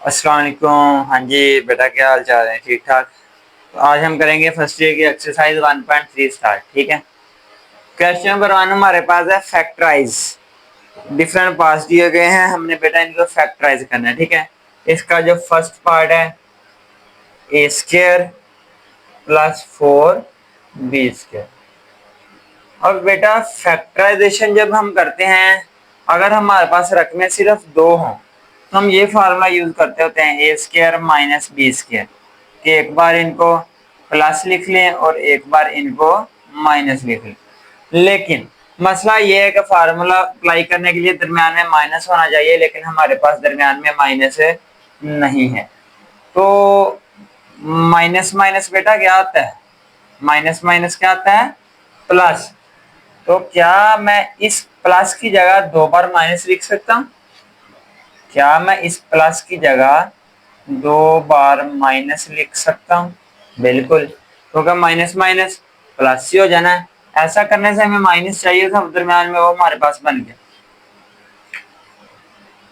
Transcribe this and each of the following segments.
अस्सलाम वालेकुम। हाँ जी बेटा, क्या हाल चाल है? ठीक ठाक। तो आज हम करेंगे फर्स्ट ईयर की एक्सरसाइज 1.3 स्टार्ट। ठीक है। क्वेश्चन नंबर 1 हमारे पास है फैक्टराइज। डिफरेंट पार्ट्स दिए गए हैं, हमने बेटा इनको फैक्टराइज करना है। ठीक है। इसका जो फर्स्ट पार्ट है a square plus 4b square. अब बेटा फैक्टराइजेशन जब हम करते हैं, अगर हमारे पास रकमें सिर्फ दो हों तो हम ये फार्मूला यूज करते होते हैं ए स्क्वायर माइनस बी स्क्वायर, कि एक बार इनको प्लस लिख लें और एक बार इनको माइनस लिख लें। लेकिन मसला ये है कि फार्मूला अप्लाई करने के लिए दरमियान में माइनस होना चाहिए, लेकिन हमारे पास दरमियान में माइनस नहीं है। तो माइनस माइनस बेटा क्या आता है? माइनस माइनस क्या आता है? प्लस। तो क्या मैं इस प्लस की जगह दो बार माइनस लिख सकता हूँ? क्या मैं इस प्लस की जगह दो बार माइनस लिख सकता हूँ? बिल्कुल, क्योंकि माइनस माइनस प्लस ही हो जाना है। ऐसा करने से हमें माइनस चाहिए था दरम्यान में, वो हमारे पास बन गया।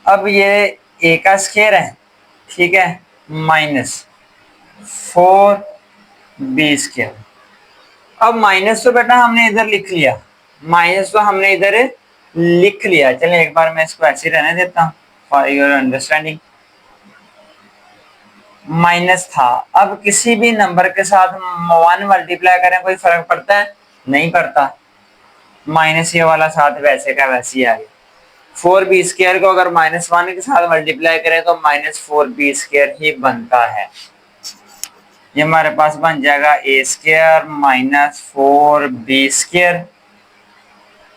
अब ये ए का स्क्वायर है, ठीक है, माइनस 4b स्क्वायर। अब माइनस तो बेटा हमने इधर लिख लिया, माइनस तो हमने इधर लिख लिया। चलिए एक बार मैं इसको ऐसे रहने देता हूँ फॉर योर अंडरस्टैंडिंग। माइनस था, अब किसी भी नंबर के साथ 1 मल्टीप्लाई करें कोई फर्क पड़ता है? नहीं पड़ता। माइनस ये वाला साथ वैसे का वैसे ही आ गया। 4b स्क्वायर को अगर -1 के साथ मल्टीप्लाई करें तो -4b स्क्वायर ही बनता है। ये हमारे पास बन जाएगा a square minus 4b square.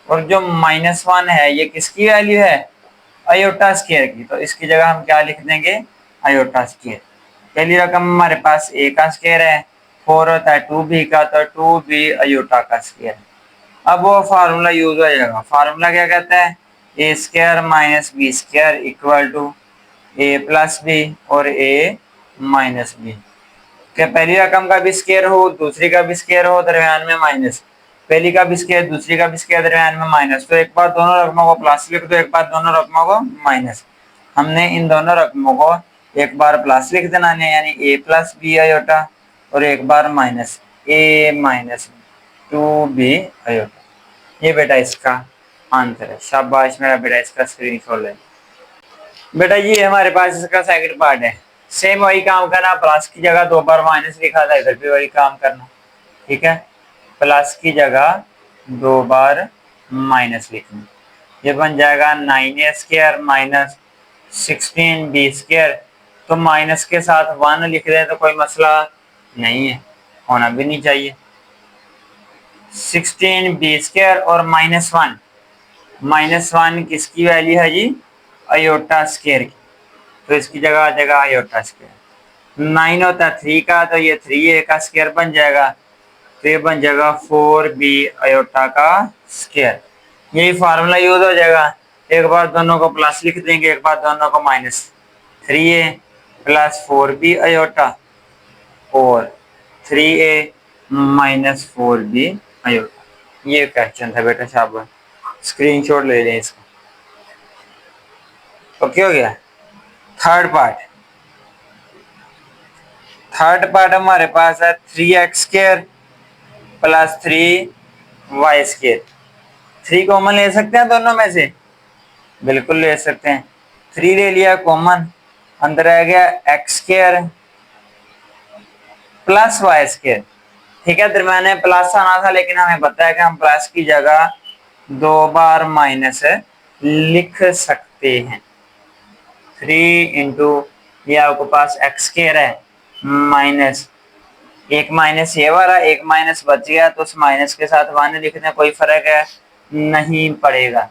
और जो -1 है ये किसकी वैल्यू है? आयोटा स्क्वायर की। तो इसकी जगह हम क्या लिख देंगे? Iota square. पहली रकम हमारे पास ए का स्क्वायर है, 4 होता है 2b का, तो 2b आयोटा का स्क्वायर। अब वो फार्मूला यूज हो जाएगा। फार्मूला क्या कहता है? A square minus b square equal to a plus b और ए माइनस बी। क्या पहली रकम का भी स्क्वायर हो, दूसरी का भी स्क्वायर हो, दरमियान में माइनस। पहली का भी स्क्वायर, दूसरी का भी स्क्वायर, दरमियान में माइनस। तो एक बार दोनों रकमों को प्लस लिख दो, एक बार दोनों रकमों को माइनस। हमने इन दोनों रकमों को एक बार प्लस लिख देना है, यानी ए प्लस बी आयोटा, और एक बार माइनस ए माइनस 2b आयोटा। ये बेटा इसका आंसर है। शाबाश मेरा बेटा, इसका स्क्रीनशॉट ले। बेटा ये हमारे पास इसका सेकंड पार्ट है। सेम वही काम करना, प्लस की जगह दो बार माइनस लिखा था, इधर भी वही काम करना। ठीक है, प्लस की जगह दो बार माइनस लिखना। ये बन जाएगा 9a² माइनस 16b²। तो माइनस के साथ 1 लिख रहे हैं तो कोई मसला नहीं है, होना भी नहीं चाहिए। 16b² और -1, -1 किसकी वैल्यू है जी? आयोटा स्क्वायर की। तो इसकी जगह आ जाएगा आयोटा स्क्वायर। 9 होता है 3 का, तो ये 3a का स्क्वायर बन जाएगा। तो ये बन जाएगा 4b आयोटा का स्क्वायर। यही फार्मूला यूज हो जाएगा। एक बार दोनों को प्लस लिख देंगे, एक बार दोनों को minus. 3a plus 4b iota और 3a माइनस 4b आयोटा। ये क्वेश्चन था बेटा, शाबाश। स्क्रीनशॉट ले लें इसका। ओके हो गया। थर्ड पार्ट, थर्ड पार्ट हमारे पास है 3x² प्लस 3y²। 3 कॉमन ले सकते हैं दोनों में से? बिल्कुल ले सकते हैं। 3 ले लिया कॉमन, अंदर आ गया x² प्लस y²। ठीक है, दरम्यान में प्लस आना था, लेकिन हमें पता है कि हम प्लस की जगह दो बार माइनस लिख सकते हैं। 3 इंटू ये आपके पास x² है, माइनस एक माइनस ये वाला, एक माइनस बच गया, तो उस माइनस के साथ 1 लिखने कोई फर्क है नहीं पड़ेगा।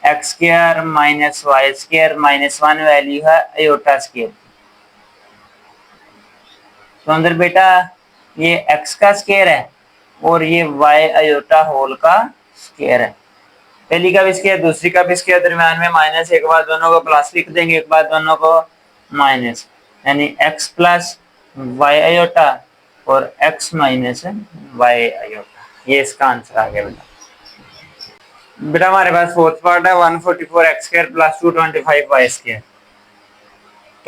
x² माइनस y² -1 वैल्यू है आयोटा स्क्वायर। तो अंदर बेटा ये x का स्क्वायर है और ये y आयोटा होल का स्क्वायर है। पहली का भी स्क्वायर, दूसरी का भी स्क्वायर, दरम्यान में माइनस। एक बार दोनों को प्लस लिख देंगे, एक बार दोनों को माइनस, यानी x प्लस वाई आयोटा और x माइनस वाई आयोटा। ये इसका आंसर आ गया बेटा। बेटा हमारे पास फोर्थ पार्ट है 144x² प्लस 225y²।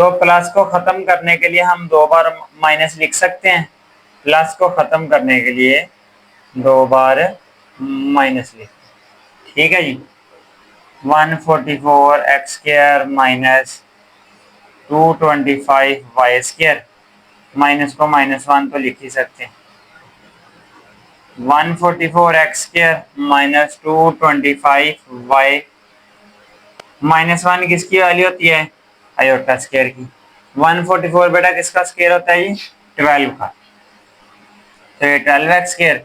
तो प्लस को खत्म करने के लिए हम 2 बार माइनस लिख सकते हैं। प्लस को खत्म करने के लिए 2 बार माइनस लिख, ठीक है जी। 144 x square minus 225 y square, minus को -1 तो लिख ही सकते हैं। 144 एक्स स्क्वायर माइनस 225 वाई, -1 किसकी वैल्यू होती है? आयोटा स्क्वायर की। 144 बेटा किसका स्क्वायर होता है? 12 का, तो ये 12 एक्स स्क्वायर,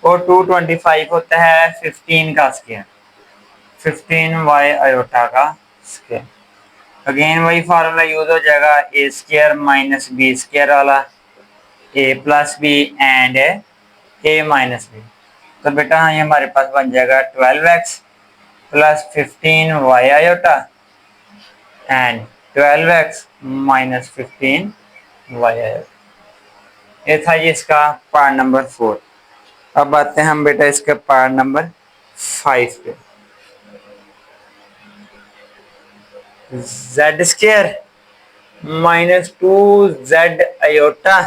और 225 होता है 15 का स्क्वायर, 15 वाई आयोटा का स्क्वायर। अगेन वही फार्मूला यूज हो जाएगा, a square minus b square वाला, a plus b and a minus b. तो बेटा ये हमारे पास बन जाएगा 12x plus 15 y iota and 12x minus 15 y iota. ये था जी इसका पार्ट नंबर 4। अब आते हैं हम बेटा इसके पार्ट नंबर 5 पे। z square minus 2z iota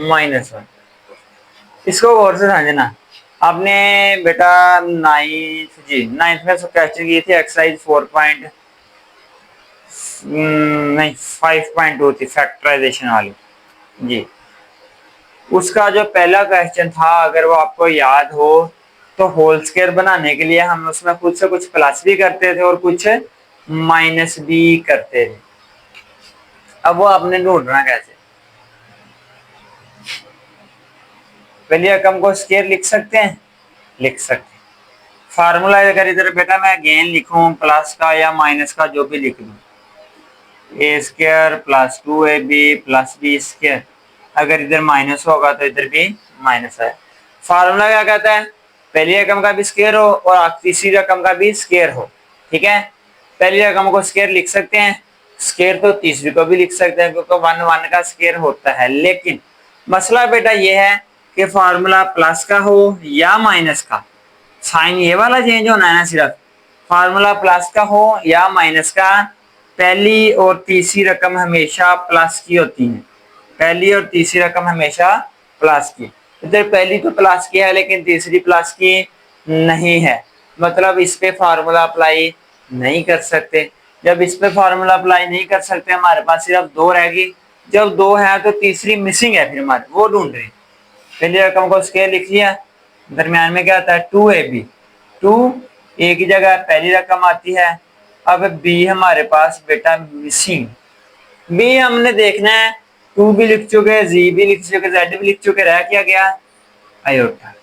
-1। इसको गौर से समझना। आपने बेटा नाइन्थ में क्वेश्चन की थी एक्सरसाइज 5.2 थी फैक्टराइजेशन वाली जी। उसका जो पहला क्वेश्चन था अगर वो आपको याद हो तो होल स्क्वायर बनाने के लिए हम उसमें कुछ से कुछ प्लस भी करते थे और कुछ माइनस भी करते थे। अब वो आपने ढूंढना कैसे? पहली रकम को स्क्वायर लिख सकते हैं, लिख सकते हैं। फार्मूला अगर इधर बेटा मैं अगेन लिखूं प्लस का या माइनस का जो भी लिख दूं, a square plus 2ab plus b square, अगर इधर माइनस होगा तो इधर भी माइनस है। फार्मूला क्या कहता है? पहली रकम का भी स्क्वायर हो और तीसरी रकम का भी स्क्वायर हो, ठीक है। पहली रकम को स्क्वायर लिख सकते हैं, स्क्वायर तो तीसरी को भी लिख सकते हैं क्योंकि 1 1 का स्क्वायर होता है। लेकिन मसला बेटा ये है कि फार्मूला प्लस का हो या माइनस का, साइन ये वाला चेंज होना है ना सिर्फ। फार्मूला प्लस का हो या माइनस का, पहली और तीसरी रकम हमेशा प्लस की होती है। पहली और तीसरी रकम हमेशा प्लस की। इधर पहली तो प्लस की है लेकिन तीसरी प्लस की नहीं है, मतलब इस पे फार्मूला अप्लाई नहीं कर सकते। जब इस पे फार्मूला अप्लाई नहीं कर सकते हमारे पास सिर्फ 2 रहेगी। जब 2 है तो तीसरी मिसिंग है, फिर हमारे वो ढूंढ रहे। पहली रकम को स्क्वायर लिख लिया, दरम्यान में क्या आता है 2ab, 2 ए की जगह पहली रकम आती है। अब बी हमारे पास बेटा मिसिंग, बी हमने देखना है, 2 भी लिख चुके, जी भी लिख चुके, जेड भी लिख चुके, रह क्या गया? आयोटा।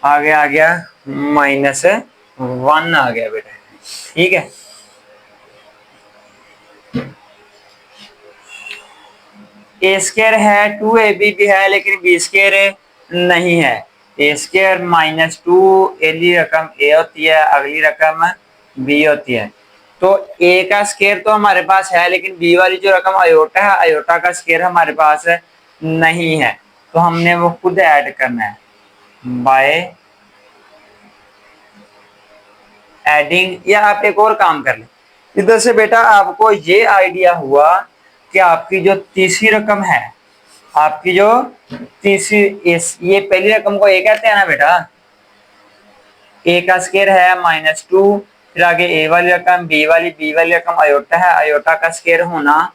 आगे आ गया -1 आ गया बेटा, ठीक है। ए स्क्वायर है, 2ab भी है लेकिन बी स्क्वायर नहीं है। ए स्क्वायर -2 अगली रकम ए होती है, अगली रकम बी होती है। तो ए का स्क्वायर तो हमारे पास है लेकिन बी वाली जो रकम आयोटा है, आयोटा का स्क्वायर हमारे पास नहीं है, तो हमने वो खुद ऐड करना है बाय एडिंग। या आप एक और काम कर लें, इधर से बेटा आपको ये आइडिया हुआ कि आपकी जो तीसरी रकम है, आपकी जो तीसरी ये पहली रकम को ए कहते हैं ना बेटा, ए का स्क्वायर है -2, फिर आगे ए वाली रकम, बी वाली रकम आयोटा है, आयोटा का स्क्वायर होना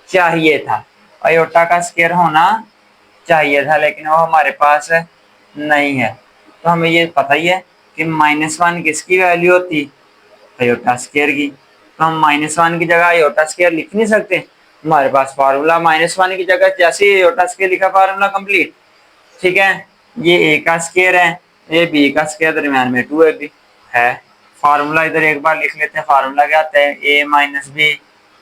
चाहिए था, आयोटा का स्क्वायर होना चाहिए था लेकिन वो हमारे पास नहीं है। तो हमें ये पता ही है कि -1 किसकी वैल्यू होती? आयोटा स्क्वायर की। तो हम -1 की जगह आयोटा स्क्वायर लिख नहीं सकते, हमारे पास फार्मूला -1 की जगह जैसे ही आयोटा स्क्वायर लिखा फार्मूला कंप्लीट, ठीक है। ये ए का स्क्वायर है, ये बी का स्क्वायर, दरम्यान में 2ab है। फार्मूला इधर एक बार लिख लेते हैं, फार्मूला क्या आता है? a minus b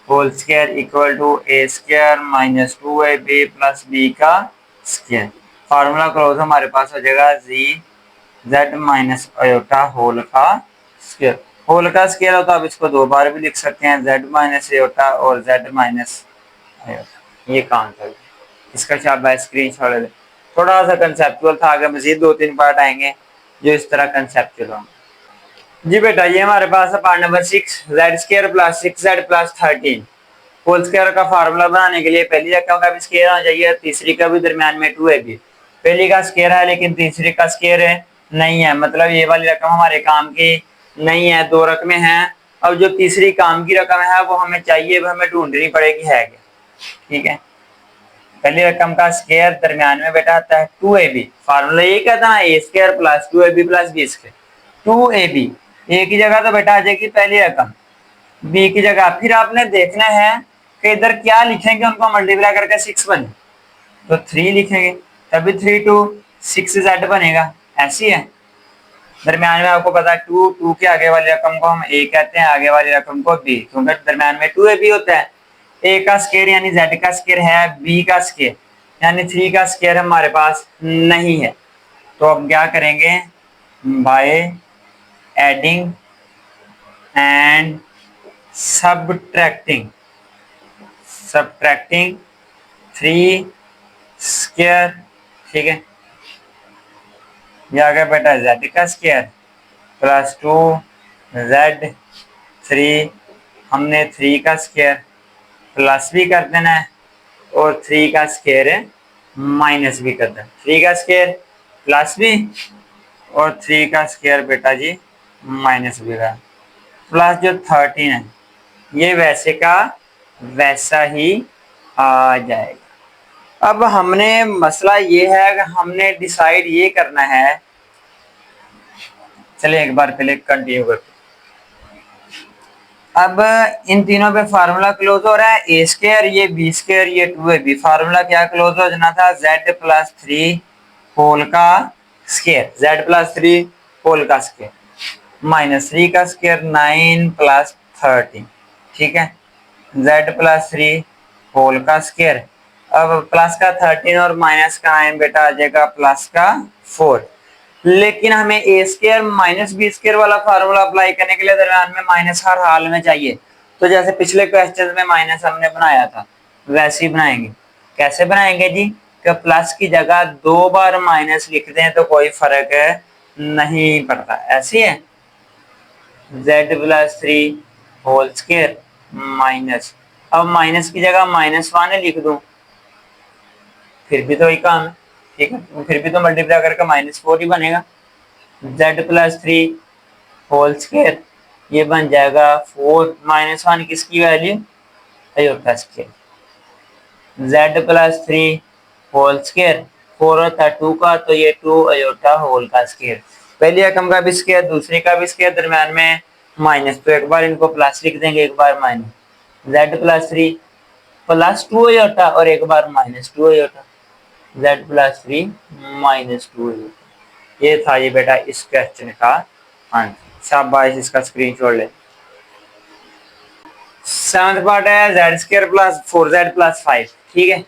whole square equal to a square minus 2ab plus b का स्क्वायर। फार्मूला क्लोज हमारे पास हो जाएगा जी जेड माइनस आयोटा होल का स्क्वायर। होल का स्क्वायर हो तो आप इसको 2 बार भी लिख सकते हैं, जेड माइनस आयोटा और जेड माइनस आयोटा। ये काम था इसका, शाबाश स्क्रीन शॉट ले। थोड़ा सा कंसेप्चुअल था, आगे मजीद 2-3 पार्ट आएंगे जो इस तरह कंसेप्चुअल होंगे। जी बेटा, ये हमारे पास है part number 6, z square plus 6z+13 whole square का फार्मूला बनाने के लिए पहली रकम का भी स्क्वायर होना चाहिए, तीसरी का भी, दरमियान में 2ab। पहली का स्क्वायर है लेकिन तीसरी का स्क्वायर है नहीं है, मतलब ये वाली रकम हमारे काम की नहीं है, दो रकमें हैं। अब जो तीसरी काम की रकम है वो हमें चाहिए, वो हमें ढूंढनी पड़ेगी है क्या। ठीक है, पहली रकम का स्क्वायर दरमियान में बेटा आता है 2ab। फार्मूला ये कहता है a square plus 2ab plus b square. 2ab a की जगह तो बेटा आ जाएगी पहली रकम, बी की जगह फिर आपने देखना है कि इधर क्या लिखेंगे, उनको मल्टीप्लाई करके 6 बने तो 3 लिखेंगे, तभी 3 टू 6z बनेगा। ऐसी है, दरमियान में आपको पता है 2 के आगे वाली रकम को हम ए कहते हैं, आगे वाली रकम को बी, क्योंकि दरमियान में 2ab होता है। ए का स्क्वायर यानी z का स्क्वायर है, बी का स्क्वायर यानी 3 का स्क्वायर हमारे पास नहीं है। तो अब क्या करेंगे, bye adding and subtracting 3 square. ठीक है, ये आ गया बेटा z का स्क्वायर प्लस 2z3, हमने 3 का स्क्वायर प्लस भी कर देना है और 3 का स्क्वायर माइनस भी कर देना। 3 का स्क्वायर प्लस भी और 3 का स्क्वायर बेटा जी माइनस भी का, प्लस जो 13 है ये वैसे का वैसा ही आ जाएगा। अब हमने मसला ये है कि हमने डिसाइड ये करना है, चलिए एक बार पहले कंटिन्यू करते। अब इन तीनों पे फार्मूला क्लोज हो रहा है, ए स्क्वायर ये बी स्क्वायर ये 2ab। फार्मूला क्या क्लोज हो जाना था, z+3 होल का स्क्वायर, z+3 होल का स्क्वायर माइनस 3 का स्क्वायर 9 प्लस 13। ठीक है, z+3 होल का स्क्वायर, अब प्लस का 13 और माइनस का 9 बेटा आ जाएगा प्लस का 4। लेकिन हमें ए स्क्वायर माइनस बी स्क्वायर वाला फार्मूला अप्लाई करने के लिए दरमियान में माइनस हर हाल में चाहिए। तो जैसे पिछले क्वेश्चन में माइनस हमने बनाया था वैसे ही बनाएंगे। कैसे बनाएंगे जी, कि प्लस की जगह 2 बार माइनस लिख दें तो कोई फर्क नहीं पड़ता। ऐसी है, z+3 होल स्क्वायर माइनस, अब माइनस की जगह -1 लिख दूं फिर भी तो वही काम है। ठीक है, फिर भी तो मल्टीप्लाई करके -4 ही बनेगा। z+3 होल स्क्वायर ये बन जाएगा 4, -1 किसकी value, iota square. z+3 whole square 4 होता 2 का, तो ये 2 अयोटा होल का स्क्वायर। पहली रकम का भी स्क्वायर दूसरी का भी स्क्वायर, दरम्यान में माइनस, तो एक बार इनको प्लस लिख देंगे एक बार माइनस, z+3 +2 अयोटा और एक बार -2 अयोटा, z+3 -2 अयोटा। ये था ये बेटा इस क्वेश्चन का आंसर। शाबाश, इसका स्क्रीनशॉट ले। 7th पार्ट है z² + 4z + 5। ठीक है,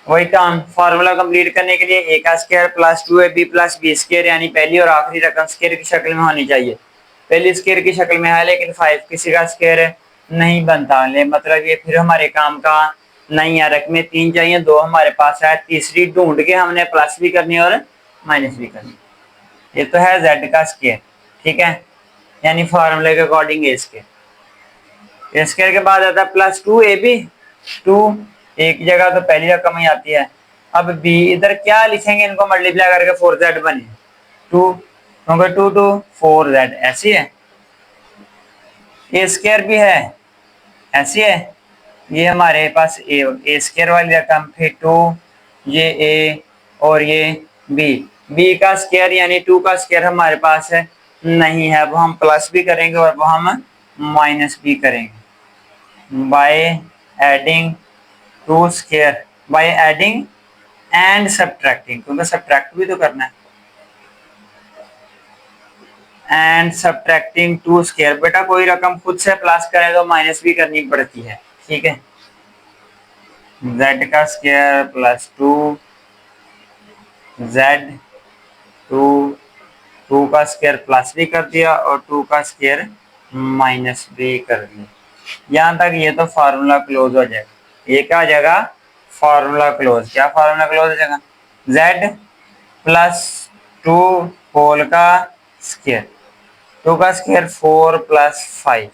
वही काम, फार्मूला कंप्लीट करने के लिए ए का square plus 2ab plus b square यानी पहली और आखिरी रकम स्क्वायर की शक्ल में होनी चाहिए। पहली स्क्वायर की शक्ल में है लेकिन 5 किसी का स्क्वायर नहीं बनता, ले मतलब ये फिर हमारे काम का नहीं है। रकमें 3 चाहिए, 2 हमारे पास है, तीसरी ढूंढ के हमने प्लस भी करनी और माइनस भी करनी। ये तो है z का स्क्वायर। ठीक है, यानी फार्मूले के अकॉर्डिंग ए स्क्वायर, स्क्वायर के बाद आता है प्लस 2ab, 2 एक जगह तो पहली रकम ही आती है। अब बी इधर क्या लिखेंगे, इनको मल्टीप्लाई करके 4z बने 2, क्योंकि 2 2 4z। ऐसी है, ए स्क्वायर भी है, ऐसी है, ये हमारे पास ए स्क्वायर वाली रकम, फिर 2 ये ए और ये बी, बी का स्क्वायर यानी 2 का स्क्वायर हमारे पास है नहीं है, वो हम प्लस भी करेंगे और वो हम माइनस भी करेंगे। By adding 2 square, bye adding and subtracting, क्योंकि सब्ट्रैक्ट भी तो करना है, एंड सब्ट्रैक्टिंग 2 स्क्वायर। बेटा कोई रकम खुद से प्लस करें तो माइनस भी करनी पड़ती है। ठीक है, z का स्क्वायर प्लस 2z, 2 का स्क्वायर प्लस भी कर दिया और 2 का स्क्वायर माइनस भी कर दिया। यहाँ तक ये तो फार्मूला क्लोज हो जाएगा। ये क्या हो जाएगा, फार्मूला क्लोज। क्या फार्मूला क्लोज हो जाएगा, z+2 होल का स्क्वायर, 2 का स्क्वायर 4 प्लस 5,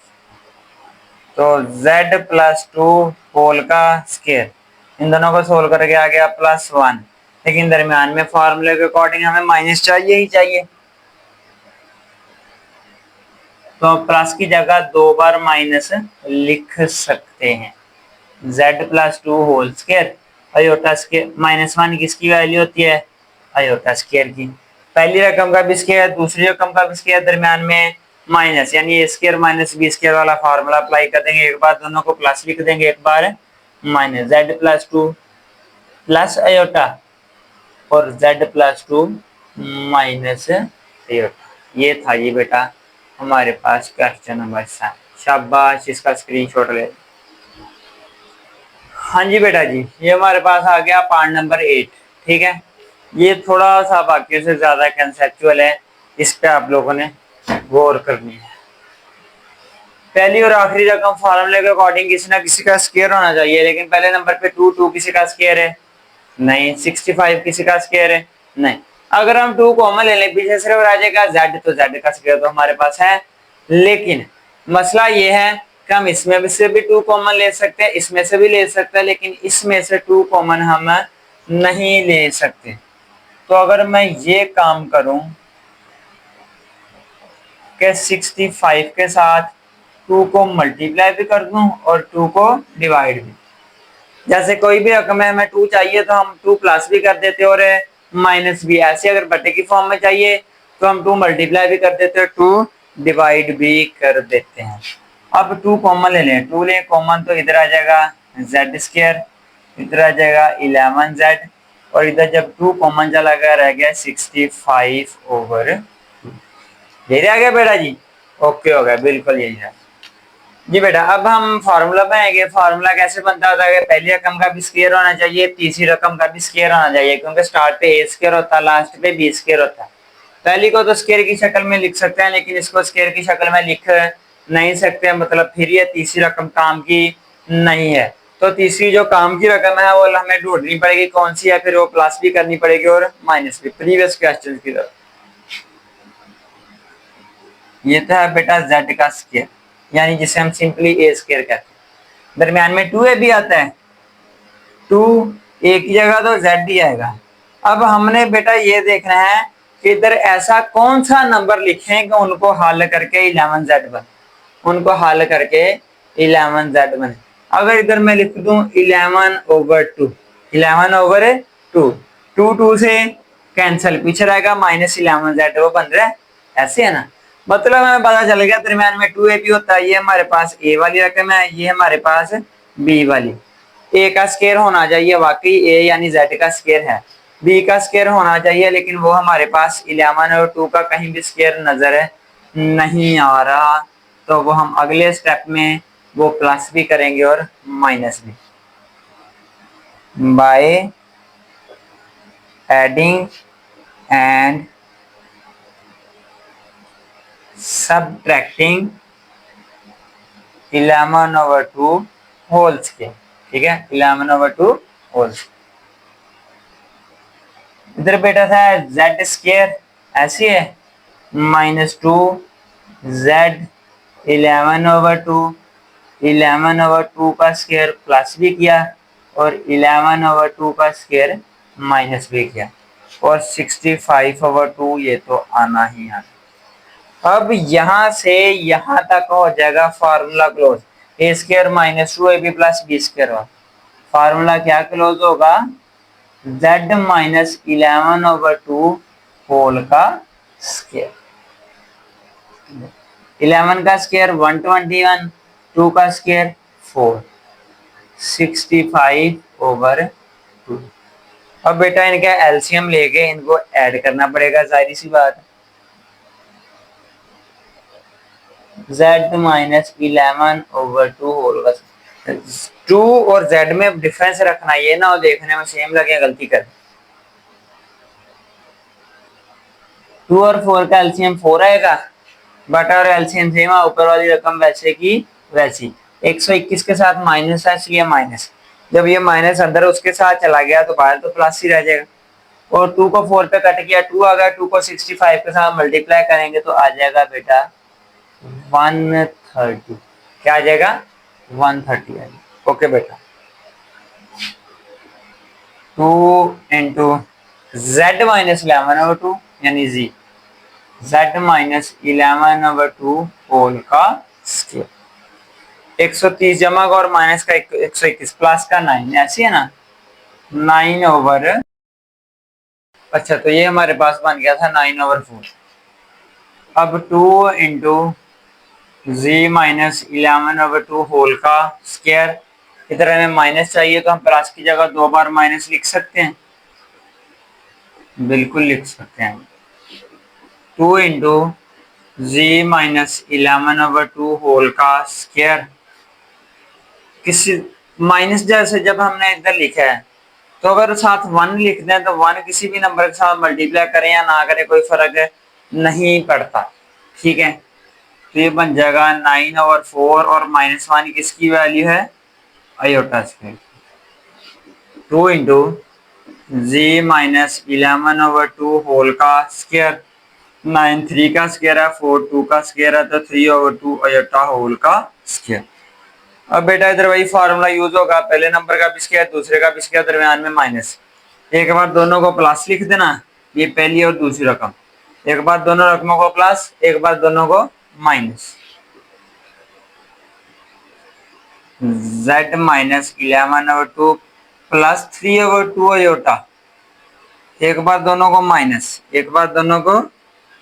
तो z प्लस 2 होल का स्क्वायर, इन दोनों को सोल्व करके आ गया प्लस 1, लेकिन दरमियान में फॉर्मूले के अकॉर्डिंग हमें माइनस चाहिए ही चाहिए, तो प्लस की जगह 2 बार माइनस लिख सकते हैं। z plus 2 whole square, iota square, -1 किसकी वैल्यू होती है, आयोटा स्क्वायर की, पहली रकम का भी स्क्वायर, दूसरी रकम का भी स्क्वायर, दरमियान में माइनस, यानी ए स्क्वायर माइनस बी स्क्वायर वाला फार्मूला अप्लाई कर देंगे, एक बार दोनों को प्लस लिख देंगे, एक बार minus, z plus 2 plus iota और z प्लस 2 माइनस आयोटा। ये था जी बेटा हमारे पास क्वेश्चन नंबर 7। शाबाश, इसका स्क्रीनशॉट ले। हाँ जी बेटा जी, ये हमारे पास आ गया पार्ट नंबर 8। ठीक है, ये थोड़ा सा बाकी से ज्यादा कंसेप्चुअल है, इस पे आप लोगों ने गौर करनी है। पहली और आखिरी रकम फॉर्मूले के अकॉर्डिंग किसी ना किसी का स्क्वायर होना चाहिए, लेकिन पहले नंबर पे 2 किसी का स्क्वायर है नहीं, 65 किसी का स्क्वायर है नहीं। अगर हम 2 कॉमन ले लें, पीछे सिर्फ आ जाएगा z, तो z का स्क्वायर तो हमारे पास है, लेकिन मसला ये है कि हम इसमें से भी 2 कॉमन ले सकते हैं, इसमें से भी ले सकते हैं, लेकिन इसमें से 2 कॉमन हम नहीं ले सकते। तो अगर मैं ये काम करूं कि 65 के साथ 2 को मल्टीप्लाई भी कर दूं और 2 को डिवाइड भी, जैसे कोई भी रकम है, हमें 2 चाहिए तो हम 2 प्लस भी कर देते और माइनस भी, ऐसे अगर बटे की फॉर्म में चाहिए तो हम 2 मल्टीप्लाई भी कर देते हैं, 2 डिवाइड भी कर देते हैं। अब 2 कॉमन ले लें, 2 ले कॉमन, तो इधर आ जाएगा z स्क्वायर, इधर आ जाएगा 11z, और इधर जब 2 कॉमन चला गया रह गया 65 ओवर 2। यही आ गया बेटा जी, ओके हो गया, बिल्कुल यही है जी बेटा। अब हम फार्मूला पे आएंगे। फार्मूला कैसे बनता होता है, पहली रकम का भी स्क्वायर होना चाहिए, तीसरी रकम का भी स्क्वायर होना चाहिए, क्योंकि स्टार्ट पे ए स्क्वायर होता है, लास्ट पे बी स्क्वायर होता है। पहली को तो स्क्वायर की शक्ल में लिख सकते हैं, लेकिन इसको स्क्वायर की शक्ल में लिख नहीं सकते, मतलब फिर ये तीसरी रकम काम की नहीं है। तो तीसरी जो काम की रकम है वो हमें ढूंढनी पड़ेगी कौन सी है, फिर वो प्लस भी करनी पड़ेगी और माइनस भी, प्रीवियस क्वेश्चन की तरह। ये तो है बेटा z का स्क्वायर, यानी जिसे हम सिंपली ए स्क्वायर कहते हैं। दरमियान में 2a भी आता है, 2 a की जगह तो z ही आएगा। अब हमने बेटा ये देखना है कि इधर ऐसा कौन सा नंबर लिखें कि उनको हल करके 11z बने, उनको हल करके 11z बने। अगर इधर मैं लिख दूं 11/2, 11/2, 2 से कैंसिल, पीछे रहेगा -11z, वो बन रहा है, ऐसे है ना। मतलब हमें पता चल गया दरमियान में 2a भी होता है, ये हमारे पास a वाली रकम है, ये हमारे पास b वाली। a का स्क्वायर होना चाहिए, वाकई a यानी z का स्क्वायर है, b का स्क्वायर होना चाहिए, लेकिन वो हमारे पास 11 और 2 का कहीं भी स्क्वायर नजर नहीं आ रहा, तो वो हम अगले स्टेप में वो प्लस भी करेंगे और माइनस भी, by adding and subtracting 11/2 whole square. ठीक है, 11/2 होल। इधर बेटा था z स्क्वायर, ऐसी है, -2 z 11/2, 11/2 का स्क्वायर प्लस भी किया और 11/2 का स्क्वायर माइनस भी किया, और 65/2 ये तो आना ही आना। अब यहां से यहां तक हो जाएगा formula close, a square -2ab plus b square. Formula क्या क्लोज होगा, z माइनस 11/2 होल का स्क्वायर। 11 का स्क्वायर 121, 2 का स्क्वायर 4, 65/2। अब बेटा इनका एलसीएम लेके इनको ऐड करना पड़ेगा, जाहिर सी बात। z माइनस 11/2 होल का 2 और z में डिफरेंस रखना, ये ना हो देखने में सेम लगे गलती कर। 2 और 4 का एलसीएम 4 आएगा, बटा और एलसीएम सेम है, ऊपर वाली रकम वैसे की वैसी। 121 के साथ माइनस है, इसलिए माइनस, जब ये माइनस अंदर उसके साथ चला गया तो बाहर तो प्लस ही रह जाएगा। और 2 को 4 पे कट किया, 2 आ गया, 2 को 65 के साथ मल्टीप्लाई करेंगे तो आ जाएगा बेटा 130। क्या आ जाएगा? 130 आ जाएगा। ओके बेटा, 2 इंटू जेड माइनस 11/2 यानी जी, जेड माइनस 11/2 होल का स्क्वायर। 130 जमा का और माइनस का 121 प्लस का 9, ऐसी है ना, 9/, अच्छा तो ये हमारे पास बन गया था 9/4। अब 2 इंटू जी माइनस 11/2 होल का स्क्वायर। इधर हमें माइनस चाहिए तो हम प्लस की जगह 2 बार माइनस लिख सकते हैं, बिल्कुल लिख सकते हैं। 2 इंटू जी माइनस 11/2 होल का स्क्वायर। किसी माइनस जैसे जब हमने इधर लिखा है तो अगर साथ 1 लिख दें तो 1 किसी भी नंबर के साथ मल्टीप्लाई करें या ना करें कोई फर्क नहीं पड़ता, ठीक है। तो ये बन जाएगा 9/4 और -1 किसकी वैल्यू है? Iota square. 2 इंटू जी माइनस 11/2 होल का स्क्वायर। 9 3 का स्क्वायर है, 4 2 का स्क्वायर है, तो 3/2 आयोटा होल का स्क्वायर। अब बेटा इधर वही फार्मूला यूज होगा, पहले नंबर का भी स्क्वायर दूसरे का भी स्क्वायर दरम्यान में माइनस। एक बार दोनों को प्लस लिख देना, ये पहली और दूसरी रकम, एक बार दोनों रकमों को प्लस, एक बार दोनों को minus. z minus 11/2 plus 3/2 iota, एक बार दोनों को माइनस, एक बार दोनों को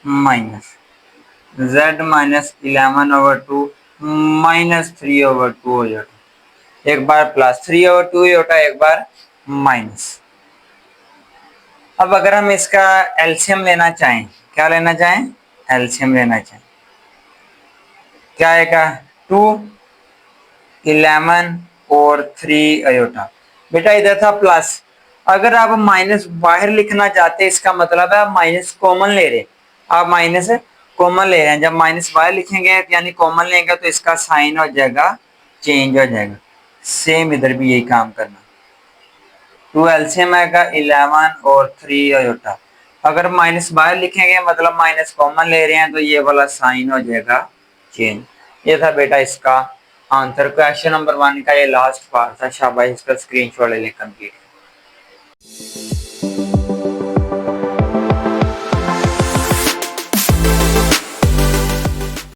minus. z minus 11/2 minus 3/2 iota, एक बार प्लस 3/2 आयोटा, एक बार माइनस। अब अगर हम इसका एलसीएम लेना चाहें, क्या लेना चाहें? एलसीएम लेना चाहें, क्या आएगा? 2 11 और 3 आयोटा। बेटा इधर था प्लस, अगर आप माइनस बाहर लिखना चाहते हैं इसका मतलब है आप माइनस कॉमन ले रहे हैं, आप माइनस कॉमन ले रहे हैं। जब माइनस बाहर लिखेंगे यानी कॉमन लेंगे तो इसका साइन हो जाएगा, चेंज हो जाएगा। सेम इधर भी यही काम करना। 2 एलसीएम आएगा 11 और 3 आयोटा। अगर माइनस बाहर लिखेंगे मतलब माइनस कॉमन ले रहे हैं तो ये वाला साइन हो जाएगा चेंज। ये था बेटा इसका आंसर। क्वेश्चन नंबर 1 का ये लास्ट पार्ट था। शाबाश, इसका स्क्रीनशॉट ले लें कंप्लीट।